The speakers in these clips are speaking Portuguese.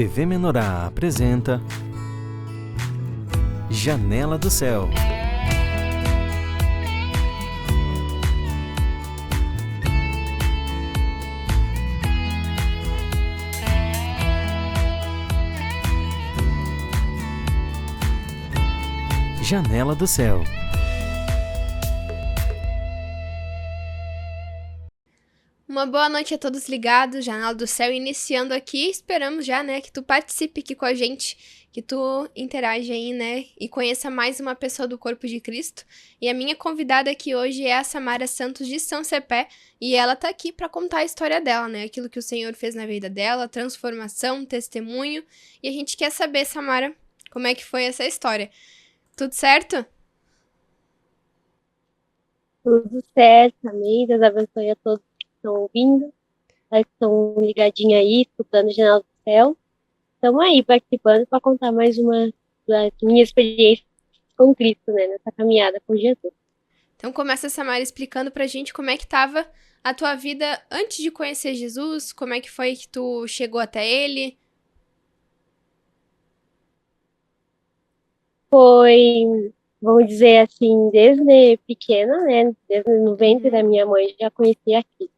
TV Menorá apresenta Janela do Céu. Janela do Céu. Uma boa noite a todos ligados, Janela do Céu iniciando aqui. Esperamos já, que tu participe aqui com a gente, que tu interage aí, e conheça mais uma pessoa do corpo de Cristo. E a minha convidada aqui hoje é a Samara Santos de São Cepé, e ela tá aqui para contar a história dela, aquilo que o Senhor fez na vida dela, transformação, testemunho. E a gente quer saber, Samara, como é que foi essa história. Tudo certo? Tudo certo, amém. Deus abençoe a todos que estão ouvindo, que estão ligadinhos aí, escutando o Janela do Céu. Estamos aí participando para contar mais uma das minhas experiências com Cristo, nessa caminhada com Jesus. Então começa, Samara, explicando pra gente como é que estava a tua vida antes de conhecer Jesus, como é que foi que tu chegou até Ele. Foi, vamos dizer assim, desde pequena, desde o ventre da minha mãe, já conhecia Cristo.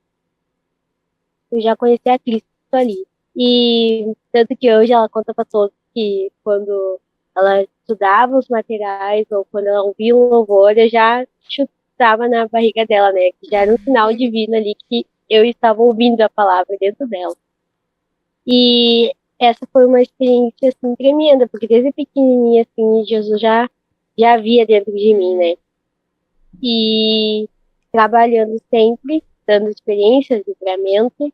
Eu já conhecia Cristo ali. E tanto que hoje ela conta para todos que quando ela estudava os materiais ou quando ela ouvia um louvor, eu já chutava na barriga dela, que já era um sinal divino ali que eu estava ouvindo a palavra dentro dela. E essa foi uma experiência assim tremenda, porque desde pequenininha assim Jesus já havia dentro de mim, E trabalhando sempre, dando experiências, livramento,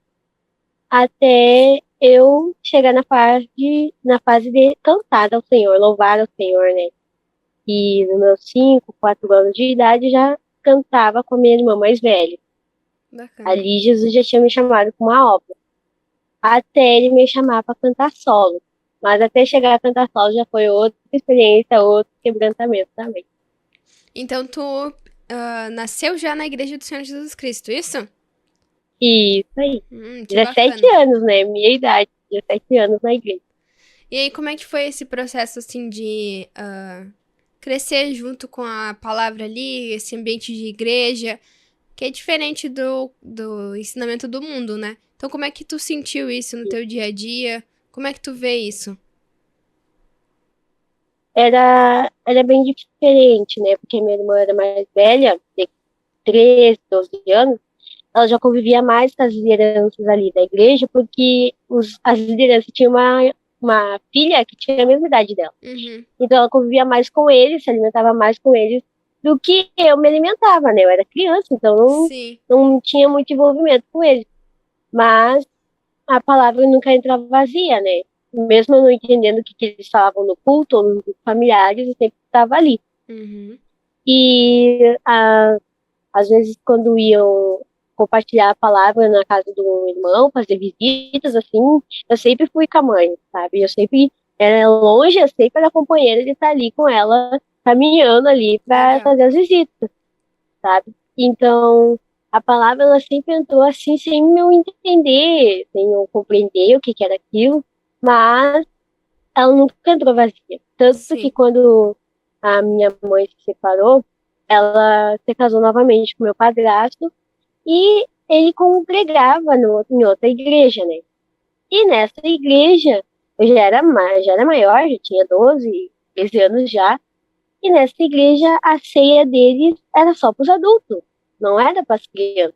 até eu chegar na fase de cantar ao Senhor, louvar ao Senhor, E nos meus 5, 4 anos de idade já cantava com a minha irmã mais velha. Bacana. Ali Jesus já tinha me chamado para uma obra. Até ele me chamar para cantar solo. Mas até chegar a cantar solo já foi outra experiência, outro quebrantamento também. Então tu nasceu já na Igreja do Senhor Jesus Cristo, isso? Isso aí. Que 17 bacana. anos, minha idade. 17 anos na igreja. E aí, como é que foi esse processo, assim, de crescer junto com a palavra ali, esse ambiente de igreja, que é diferente do ensinamento do mundo, Então, como é que tu sentiu isso no teu dia a dia? Como é que tu vê isso? Era bem diferente, Porque minha irmã era mais velha, de 13, 12 anos. Ela já convivia mais com as lideranças ali da igreja, porque as lideranças tinham uma filha que tinha a mesma idade dela. Uhum. Então ela convivia mais com eles, se alimentava mais com eles do que eu me alimentava, Eu era criança, então não tinha muito envolvimento com eles. Mas a palavra nunca entrava vazia, Mesmo eu não entendendo o que eles falavam no culto ou nos familiares, eu sempre estava ali. Uhum. E às vezes quando iam compartilhar a palavra na casa do irmão, fazer visitas, assim, eu sempre fui com a mãe, sabe? Eu sempre era longe, eu sempre era companheira de estar ali com ela, caminhando ali para fazer as visitas, sabe? Então, a palavra, ela sempre entrou assim, sem eu entender, sem eu compreender o que era aquilo, mas ela nunca entrou vazia. Tanto que quando a minha mãe se separou, ela se casou novamente com meu padrasto, e ele congregava em outra igreja, E nessa igreja, eu já era maior, já tinha 12, 13 anos já. E nessa igreja, a ceia deles era só para os adultos, não era para as crianças.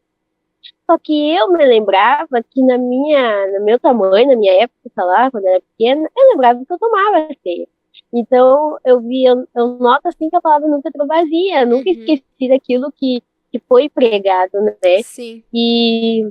Só que eu me lembrava que no meu tamanho, na minha época, sei lá, quando eu era pequena, eu lembrava que eu tomava ceia. Então, eu noto assim que a palavra nunca entrou vazia, nunca esqueci daquilo que foi pregado, Sim. E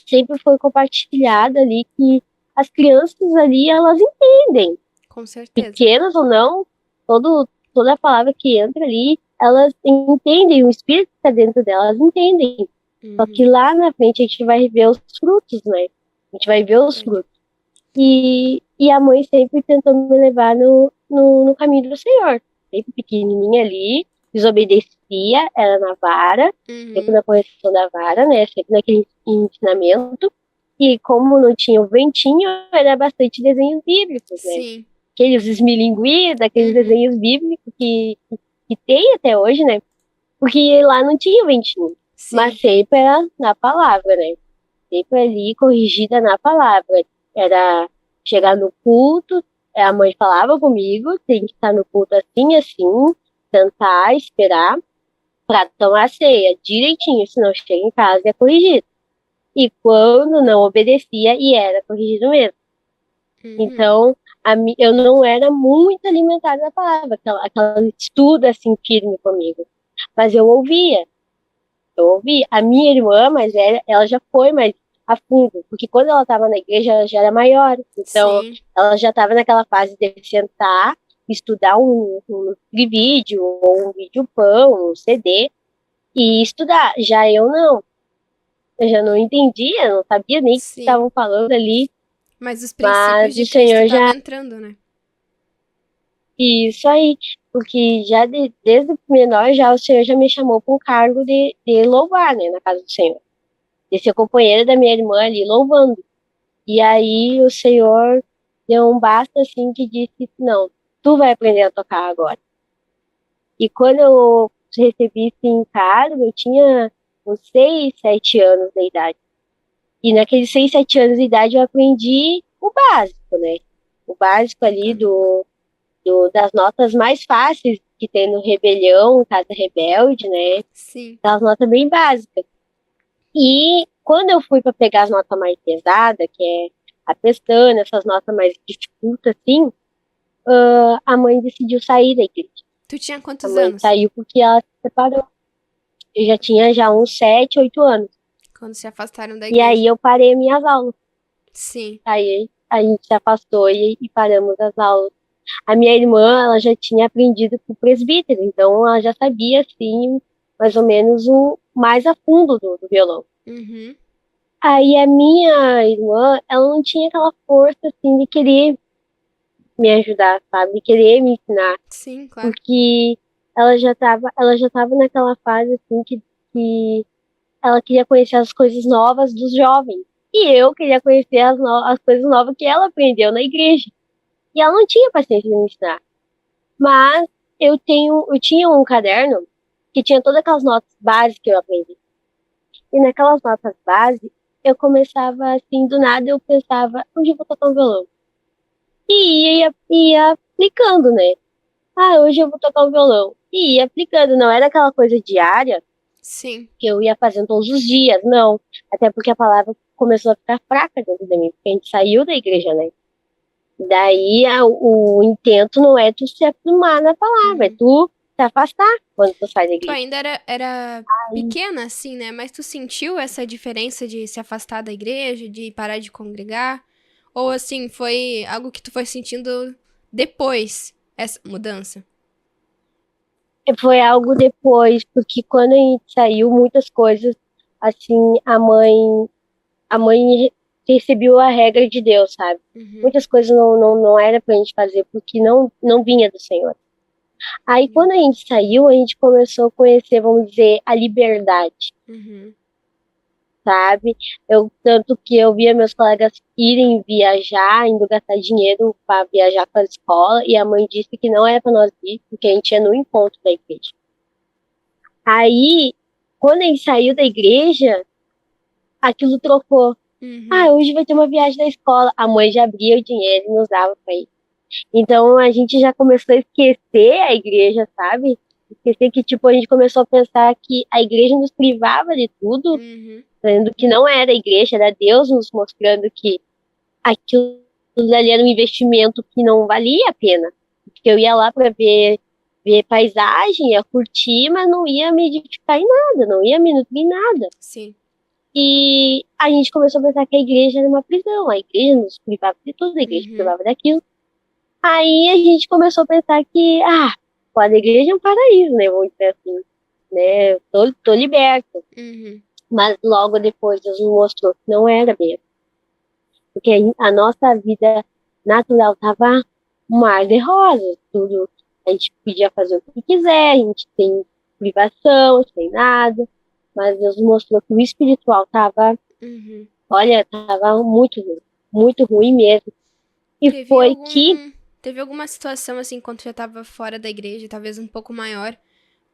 sempre foi compartilhado ali que as crianças ali, elas entendem. Com certeza. Pequenas ou não, toda a palavra que entra ali, elas entendem, o Espírito que está dentro delas entendem. Só que lá na frente a gente vai ver os frutos, A gente vai ver os frutos. E a mãe sempre tentou me levar no caminho do Senhor. Sempre pequenininha ali, desobedecia, era na vara, sempre na correção da vara, sempre naquele ensinamento. E como não tinha o ventinho, era bastante desenhos bíblicos, né? Sim. Aqueles esmilinguidos, aqueles desenhos bíblicos que tem até hoje, né? Porque lá não tinha o ventinho. Sim. Mas sempre era na palavra, né? Sempre ali corrigida na palavra. Era chegar no culto, a mãe falava comigo, tem que estar no culto assim, assim, sentar, esperar para tomar a ceia direitinho, senão chega em casa e é corrigido. E quando não obedecia, e era corrigido mesmo. Então, eu não era muito alimentada da palavra, aquela estudo assim firme comigo. Mas eu ouvia. A minha irmã, mas ela já foi mais a fundo, porque quando ela estava na igreja, ela já era maior. Então, Sim. ela já estava naquela fase de sentar, estudar um vídeo, ou um vídeo pão, um CD, e estudar. Já eu não. Eu já não entendia, não sabia nem o que Sim. estavam falando ali. Mas os princípios Mas de o Cristo Senhor estavam já. entrando, né? Isso aí. Porque já desde menor, já o Senhor já me chamou para um cargo de louvar, né, na casa do Senhor. De ser companheira da minha irmã ali louvando. E aí o Senhor deu um basta assim que disse: não, tu vai aprender a tocar agora. E quando eu recebi esse encargo, eu tinha uns 6, 7 anos de idade. E naqueles 6, 7 anos de idade eu aprendi o básico, né? O básico ali das notas mais fáceis que tem no Rebelião, Casa Rebelde, né? Sim. Aquelas notas bem básicas. E quando eu fui para pegar as notas mais pesadas, que é a pestana, essas notas mais dificultas, assim, a mãe decidiu sair da igreja. Tu tinha A quantos mãe anos saiu porque ela se separou. Eu já tinha já uns 7, 8 anos. quando se afastaram da E igreja? aí eu parei minhas aulas. Sim. Aí a gente se afastou e paramos as aulas. A minha irmã, ela já tinha aprendido com o presbítero, então ela já sabia, assim, mais ou menos o mais a fundo do violão. Aí a minha irmã, ela não tinha aquela força, assim, de querer me ajudar, sabe? De querer me ensinar. Sim, claro. Porque ela já tava naquela fase, assim, que ela queria conhecer as coisas novas dos jovens. E eu queria conhecer as coisas novas que ela aprendeu na igreja. E ela não tinha paciência de me ensinar. Mas eu tinha um caderno que tinha todas aquelas notas bases que eu aprendi. E naquelas notas bases, eu começava assim, do nada eu pensava, onde eu vou tocar um violão? E ia aplicando, né? Ah, hoje eu vou tocar um violão. E ia aplicando, não era aquela coisa diária Sim. que eu ia fazendo todos os dias, não. Até porque a palavra começou a ficar fraca dentro de mim, porque a gente saiu da igreja, né? Daí o intento não é tu se acostumar na palavra, é tu se afastar quando tu sai da Tu igreja. ainda era pequena, assim, né? Mas tu sentiu essa diferença de se afastar da igreja, de parar de congregar? Ou, assim, foi algo que tu foi sentindo depois, essa mudança? Foi algo depois, porque quando a gente saiu, muitas coisas, assim, a mãe recebeu a regra de Deus, sabe? Muitas coisas não era pra gente fazer, porque não vinha do Senhor. Aí, quando a gente saiu, a gente começou a conhecer, vamos dizer, a liberdade, sabe? Tanto que eu via meus colegas irem viajar, indo gastar dinheiro para viajar com a escola, e a mãe disse que não era para nós ir, porque a gente ia no encontro da igreja. Aí, quando a gente saiu da igreja, aquilo trocou. Ah, hoje vai ter uma viagem da escola. A mãe já abria o dinheiro e nos dava para ir. Então, a gente já começou a esquecer a igreja, sabe? Esquecer que, tipo, a gente começou a pensar que a igreja nos privava de tudo, sendo que não era a igreja, era Deus nos mostrando que aquilo ali era um investimento que não valia a pena. Porque eu ia lá para ver paisagem, ia curtir, mas não ia me edificar em nada, não ia me nutrir em nada. Sim. E a gente começou a pensar que a igreja era uma prisão, a igreja nos privava de tudo, a igreja privava daquilo. Aí a gente começou a pensar que, a igreja é um paraíso, né? Vamos dizer assim, né? Tô liberto. Mas logo depois Deus nos mostrou que não era bem assim. Porque a nossa vida natural tava um mar de rosas, tudo. A gente podia fazer o que quiser, a gente tem privação, sem nada. Mas Deus mostrou que o espiritual tava Olha, tava muito ruim mesmo. E Teve foi que, algum, teve alguma situação assim quando tu já tava fora da igreja, talvez um pouco maior,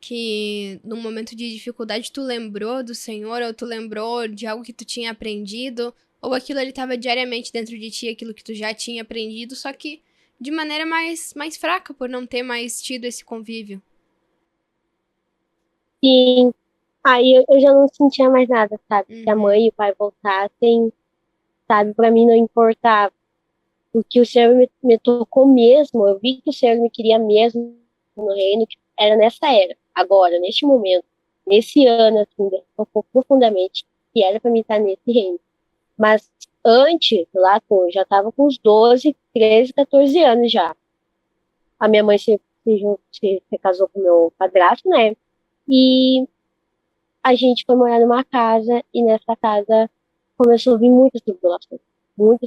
que num momento de dificuldade tu lembrou do Senhor ou tu lembrou de algo que tu tinha aprendido, ou aquilo ali estava diariamente dentro de ti, aquilo que tu já tinha aprendido, só que de maneira mais fraca por não ter mais tido esse convívio. sim, aí eu já não sentia mais nada, sabe? Se a Uhum. mãe e o pai voltassem, sabe? Pra mim não importava. Porque o Senhor me tocou mesmo, eu vi que o Senhor me queria mesmo no reino, que era nessa era, agora, neste momento, nesse ano, assim, Deus tocou profundamente, que era pra mim estar nesse reino. Mas antes, lá, pô, eu já tava com uns 12, 13, 14 anos já. A minha mãe se casou com o meu padrasto, né? E a gente foi morar numa casa, e nessa casa começou a vir muitas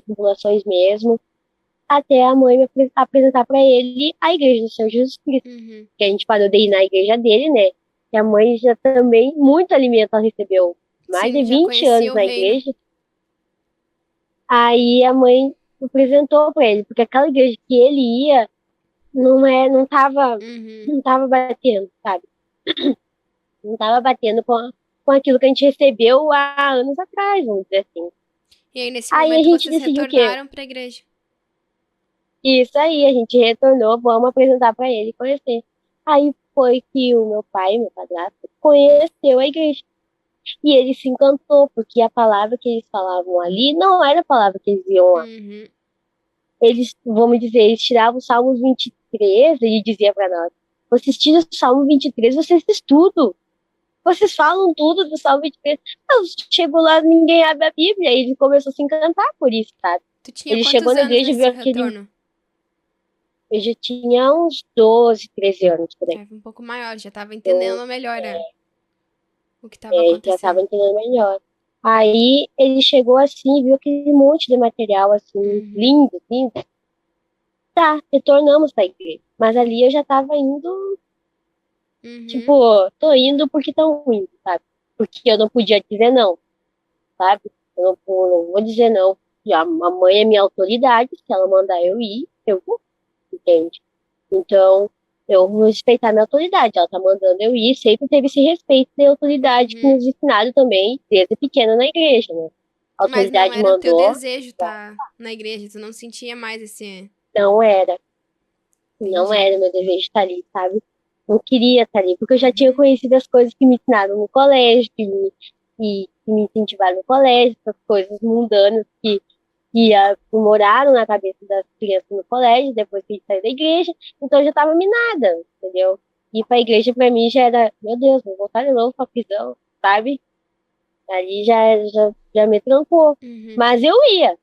tribulações mesmo, até a mãe apresentar para ele a igreja do Senhor Jesus Cristo. Uhum. Que a gente parou de ir na igreja dele, né? E a mãe já também, muito alimento ela recebeu. Mais Sim, de já 20 conhecia anos o na reino. igreja. Aí a mãe apresentou para ele, porque aquela igreja que ele ia Uhum. não tava batendo, sabe? Não tava batendo com aquilo que a gente recebeu há anos atrás, vamos dizer assim. E aí nesse Aí a momento gente vocês decidiu o quê? retornaram pra igreja. Isso aí, a gente retornou, vamos apresentar para ele conhecer. Aí foi que o meu pai, meu padrasto, conheceu a igreja. E ele se encantou, porque a palavra que eles falavam ali não era a palavra que eles iam lá. Uhum. Eles, vamos dizer, eles tiravam o Salmo 23, ele dizia para nós: vocês tiram o Salmo 23, vocês estudam. Vocês falam tudo do Salmo 23. Eu chego lá, ninguém abre a Bíblia. E ele começou a se encantar por isso, sabe? Tu tinha Ele chegou quantos na anos igreja e viu nesse aquele. retorno? Eu já tinha uns 12, 13 anos por aí. Já um pouco maior, já tava Eu entendendo melhor o que estava já estava acontecendo. entendendo melhor. Aí ele chegou assim, viu aquele monte de material assim, Uhum. lindo, lindo. Tá, retornamos pra igreja. Mas ali eu já tava indo, Uhum. tipo, tô indo porque tão indo, sabe? Porque eu não podia dizer não, sabe? Não vou dizer não. E a mãe é minha autoridade, se ela mandar eu ir, eu vou, entende? Então, eu vou respeitar minha autoridade. Ela tá mandando eu ir, sempre teve esse respeito da autoridade que Uhum. nos ensinaram também, desde pequena na igreja, né? A Mas não autoridade era o teu mandou, desejo estar na igreja, tu não sentia mais esse. não era. Não Entendi. era meu desejo estar ali, sabe? Não queria estar ali, porque eu já tinha Uhum. conhecido as coisas que me ensinaram no colégio, que me incentivaram no colégio, essas coisas mundanas que moraram na cabeça das crianças no colégio, depois que a gente saiu da igreja, então eu já estava minada, entendeu? Ir pra igreja pra mim já era, meu Deus, vou voltar de novo pra prisão, sabe? Ali já me trancou. Uhum. Mas eu ia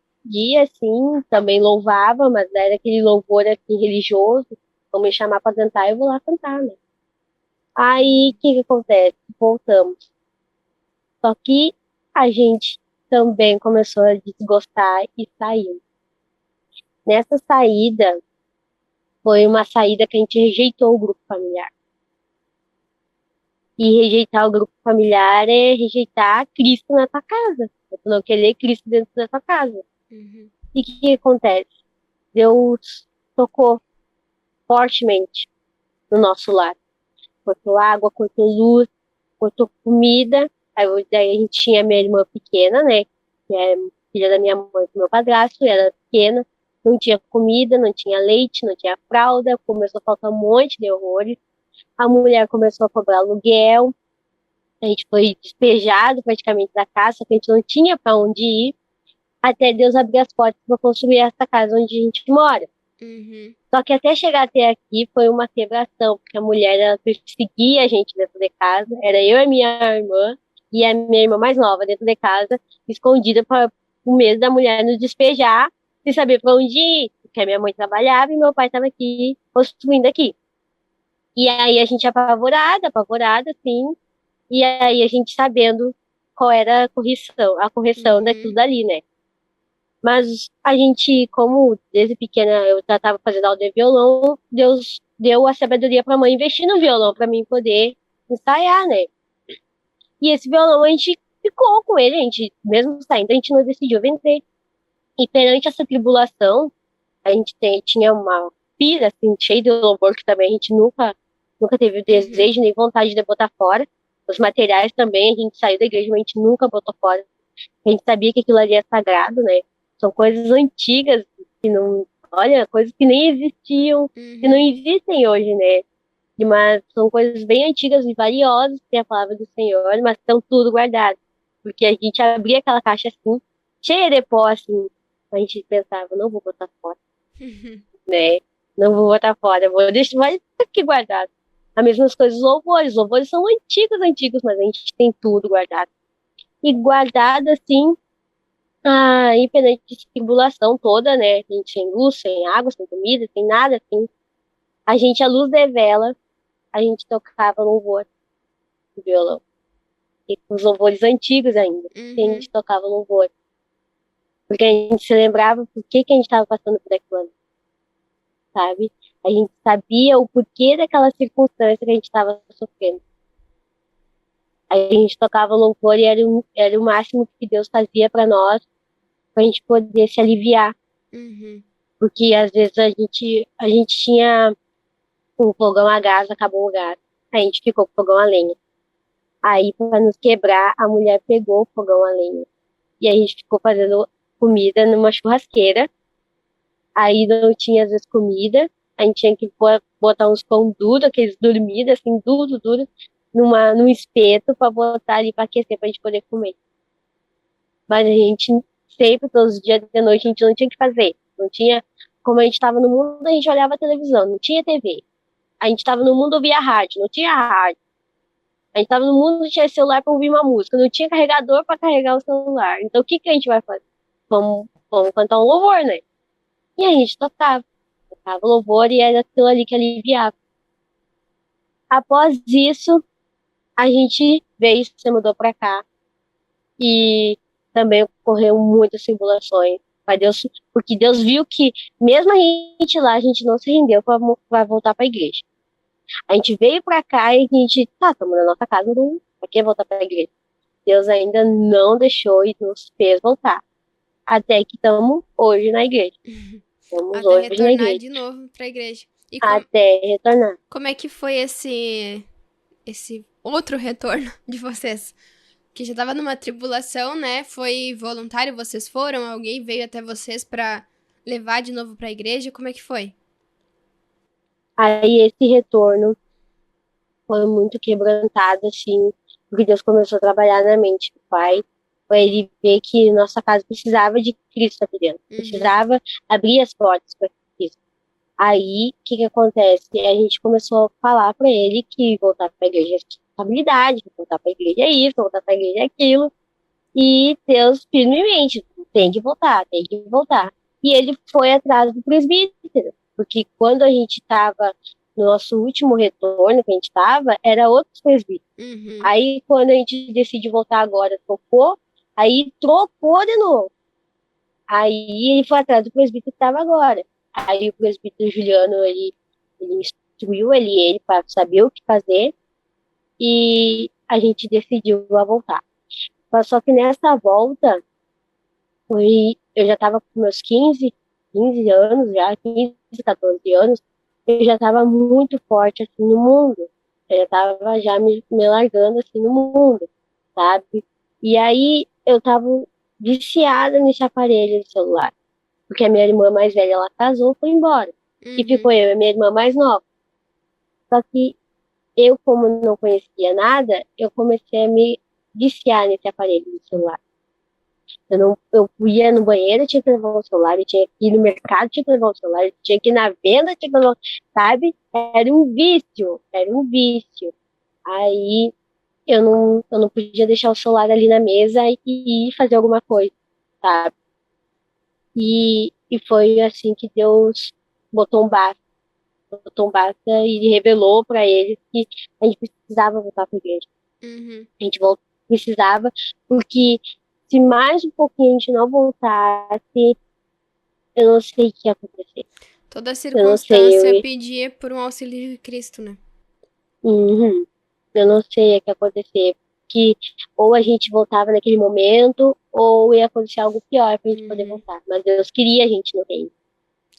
assim, também louvava, mas era aquele louvor assim, religioso, vão me chamar pra cantar, eu vou lá cantar, né? Aí, o Uhum. que que acontece? Voltamos. Só que a gente também começou a desgostar e saiu. Nessa saída, foi uma saída que a gente rejeitou o grupo familiar. E rejeitar o grupo familiar é rejeitar Cristo na tua casa. É tu não querer Cristo dentro da tua casa. Uhum. E o que acontece? Deus tocou fortemente no nosso lar. Cortou água, cortou luz, cortou comida. Daí a gente tinha minha irmã pequena, né? Que é filha da minha mãe do meu padrasto, ela era pequena. Não tinha comida, não tinha leite, não tinha fralda. Começou a faltar um monte de horrores. A mulher começou a cobrar aluguel. A gente foi despejado praticamente da casa, porque a gente não tinha para onde ir, até Deus abrir as portas para construir essa casa onde a gente mora. Uhum. Só que até chegar até aqui foi uma quebração, porque a mulher ela perseguia a gente dentro de casa, era eu e minha irmã, e a minha irmã mais nova dentro de casa, escondida para o medo da mulher nos despejar, sem saber para onde ir, porque a minha mãe trabalhava e meu pai estava aqui, construindo aqui. E aí a gente apavorada, assim, e aí a gente sabendo qual era a correção daquilo Uhum. dali, né? Mas a gente, como desde pequena eu já estava fazendo aula de violão, Deus deu a sabedoria para a mãe investir no violão para mim poder ensaiar, né? E esse violão a gente ficou com ele, a gente, mesmo saindo, a gente não decidiu vender. E perante essa tribulação, a gente tinha uma pira, assim, cheia de louvor, que também a gente nunca teve o desejo nem vontade de botar fora. Os materiais também, a gente saiu da igreja, mas a gente nunca botou fora. A gente sabia que aquilo ali é sagrado, né? São coisas antigas, que não... Olha, coisas que nem existiam, que não existem hoje, né? Mas são coisas bem antigas e valiosas, que tem a palavra do Senhor, mas estão tudo guardado. Porque a gente abria aquela caixa assim, cheia de pó, assim, a gente pensava, não vou botar fora, né? Não vou botar fora, vou deixar, vai aqui guardado. As mesmas coisas, os louvores são antigos, mas a gente tem tudo guardado. E guardado, assim, independente de tribulação toda, né? A gente sem luz, sem água, sem comida, sem nada, assim. A gente, à luz de vela, a gente tocava louvor no violão. E com os louvores antigos ainda, que a gente tocava louvor. Porque a gente se lembrava por que a gente estava passando por aquilo, sabe? A gente sabia o porquê daquela circunstância que a gente estava sofrendo. A gente tocava louvor e era o máximo que Deus fazia para nós, pra gente poder se aliviar. Porque às vezes a gente tinha um fogão a gás, acabou o gás. A gente ficou com o fogão a lenha. Aí, para nos quebrar, a mulher pegou o fogão a lenha. E a gente ficou fazendo comida numa churrasqueira. Aí não tinha, às vezes, comida. A gente tinha que botar uns pão duros, aqueles dormidos, assim, duro, num espeto, para botar ali para aquecer, pra gente poder comer. Mas a gente sempre, todos os dias de noite, a gente não tinha o que fazer. Não tinha, como a gente estava no mundo, a gente olhava a televisão, não tinha TV. A gente estava no mundo, ouvia rádio, não tinha rádio. A gente estava no mundo, tinha celular para ouvir uma música, não tinha carregador para carregar o celular. Então o que a gente vai fazer? Vamos cantar um louvor, né? E a gente tocava louvor e era aquilo ali que aliviava. Após isso, a gente veio, se mudou para cá e também ocorreu muitas tribulações. Porque Deus viu que mesmo a gente lá, a gente não se rendeu para voltar para a igreja. A gente veio pra cá e a gente, estamos na nossa casa, não, pra que voltar pra igreja? Deus ainda não deixou e nos fez voltar. Até que estamos hoje na igreja. Estamos Até hoje na retornar igreja. de novo pra igreja. E Até retornar. como é que foi esse outro retorno de vocês? Que já tava numa tribulação, né? Foi voluntário, vocês foram? Alguém veio até vocês pra levar de novo pra igreja? Como é que foi? Aí esse retorno foi muito quebrantado, assim, porque Deus começou a trabalhar na mente do Pai, para ele ver que nossa casa precisava de Cristo aqui dentro, precisava abrir as portas para Cristo. Aí, o que acontece? A gente começou a falar para ele que voltar para a igreja é responsabilidade, voltar para a igreja é isso, voltar para a igreja é aquilo, e Deus firmemente, tem que voltar, tem que voltar. E ele foi atrás do presbítero, porque quando a gente estava no nosso último retorno que a gente estava, era outros presbíteros. Aí, quando a gente decidiu voltar agora, aí trocou de novo. Aí ele foi atrás do presbítero que estava agora. Aí o presbítero Juliano, ele instruiu ele para saber o que fazer, e a gente decidiu a voltar. Só que nessa volta, eu já estava com meus 15 anos, já 15, 14 anos, eu já estava muito forte assim no mundo. Eu já estava já me largando assim no mundo, sabe? E aí eu estava viciada nesse aparelho de celular. Porque a minha irmã mais velha, ela casou, foi embora. E ficou eu e a minha irmã mais nova. Só que eu, como não conhecia nada, eu comecei a me viciar nesse aparelho de celular. Eu ia no banheiro, tinha que levar o celular, eu tinha que ir no mercado, tinha que levar o celular, eu tinha que ir na venda, tinha que levar, sabe? Era um vício. Aí eu não podia deixar o celular ali na mesa e ir fazer alguma coisa, sabe? E foi assim que Deus botou um basta e revelou para eles que a gente precisava voltar para a igreja. A gente precisava, porque se mais um pouquinho a gente não voltasse, eu não sei o que ia acontecer. Toda circunstância pedia por um auxílio de Cristo, né? Eu não sei o que ia acontecer, que ou a gente voltava naquele momento, ou ia acontecer algo pior pra gente poder Uhum. voltar. Mas Deus queria a gente no reino.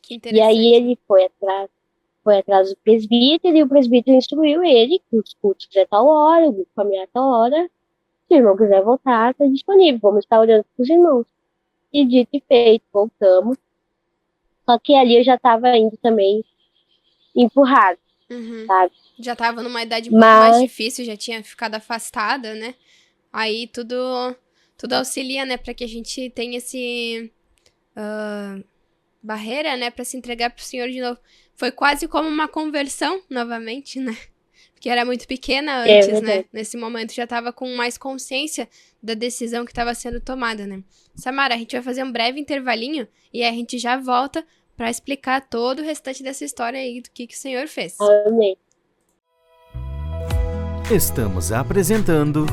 Que E aí interessante. ele foi atrás do presbítero, e o presbítero instruiu ele que os cultos é tal hora, o grupo familiar é tal hora. Se o irmão quiser voltar, está disponível. Vamos estar orando para os irmãos. E dito e feito, voltamos. Só que ali eu já estava indo também empurrado, Uhum. sabe? Já tava numa idade um pouco mais Mas difícil, já tinha ficado afastada, né? Aí tudo auxilia, né, pra que a gente tenha esse barreira, né, pra se entregar pro Senhor de novo. Foi quase como uma conversão novamente, né? Porque era muito pequena é antes, né? verdade. Nesse momento já tava com mais consciência da decisão que estava sendo tomada, né? Samara, a gente vai fazer um breve intervalinho e aí a gente já volta pra explicar todo o restante dessa história aí do que o Senhor fez. Amém. Estamos apresentando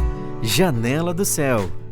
Janela do Céu.